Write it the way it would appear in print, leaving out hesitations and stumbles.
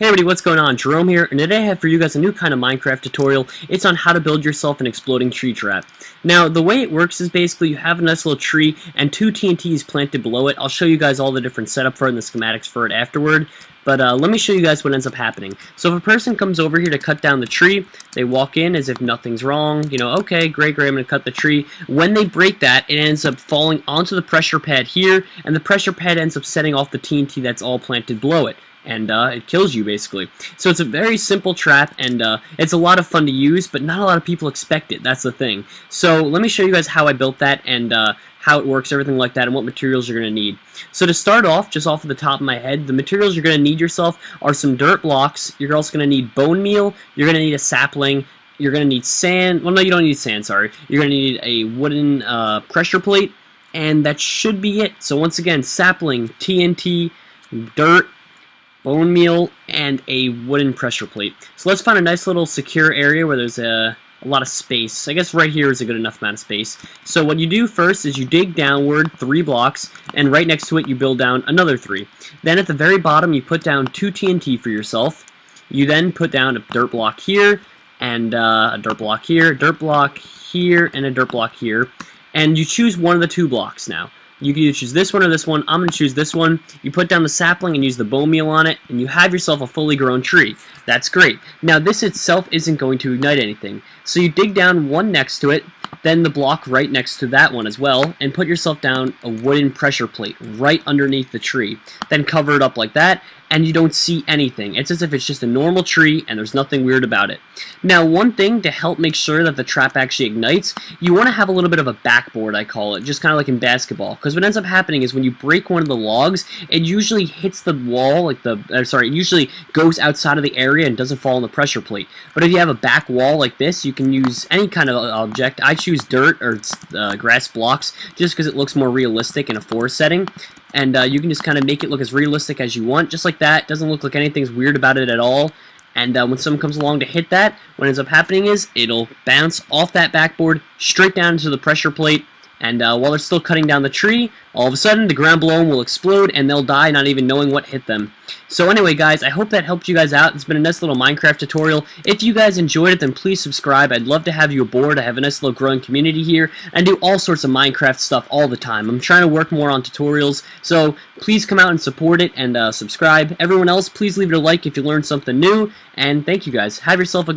Hey everybody, what's going on? Jerome here, and today I have for you guys a new kind of Minecraft tutorial. It's on how to build yourself an exploding tree trap. Now, the way it works is basically you have a nice little tree and two TNTs planted below it. I'll show you guys all the different setup for it and the schematics for it afterward. But let me show you guys what ends up happening. So if a person comes over here to cut down the tree, they walk in as if nothing's wrong. You know, okay, great, I'm going to cut the tree. When they break that, it ends up falling onto the pressure pad here, and the pressure pad ends up setting off the TNT that's all planted below it. And it kills you, basically. So it's a very simple trap, and it's a lot of fun to use, but not a lot of people expect it. That's the thing. So let me show you guys how I built that, and how it works, everything like that, and what materials you're going to need. So to start off, just off of the top of my head, the materials you're going to need yourself are some dirt blocks. You're also going to need bone meal. You're going to need a sapling. You're going to need sand. Well, no, you don't need sand, sorry. You're going to need a wooden pressure plate, and that should be it. So once again, sapling, TNT, dirt, bone meal, and a wooden pressure plate. So let's find a nice little secure area where there's a lot of space. I guess right here is a good enough amount of space. So what you do first is you dig downward 3 blocks, and right next to it you build down another 3. Then at the very bottom you put down 2 TNT for yourself. You then put down a dirt block here, and a dirt block here, a dirt block here, and a dirt block here. And you choose one of the 2 blocks now. You can either choose this one or this one. I'm going to choose this one. You put down the sapling and use the bone meal on it, and you have yourself a fully grown tree. That's great. Now, this itself isn't going to ignite anything. So you dig down one next to it, then the block right next to that one as well, and put yourself down a wooden pressure plate right underneath the tree. Then cover it up like that, and you don't see anything. It's as if it's just a normal tree and there's nothing weird about it. Now, one thing to help make sure that the trap actually ignites, you want to have a little bit of a backboard, I call it, just kind of like in basketball. Because what ends up happening is when you break one of the logs, it usually hits the wall, like it usually goes outside of the area and doesn't fall on the pressure plate. But if you have a back wall like this, you can use any kind of object. I choose dirt or grass blocks just because it looks more realistic in a forest setting. And you can just kind of make it look as realistic as you want, just like that. Doesn't look like anything's weird about it at all. And when someone comes along to hit that, what ends up happening is it'll bounce off that backboard straight down into the pressure plate. And while they're still cutting down the tree, all of a sudden the ground below them will explode and they'll die not even knowing what hit them. So anyway, guys, I hope that helped you guys out. It's been a nice little Minecraft tutorial. If you guys enjoyed it, then please subscribe. I'd love to have you aboard. I have a nice little growing community here and do all sorts of Minecraft stuff all the time. I'm trying to work more on tutorials, so please come out and support it and subscribe. Everyone else, please leave it a like if you learned something new. And thank you guys. Have yourself a good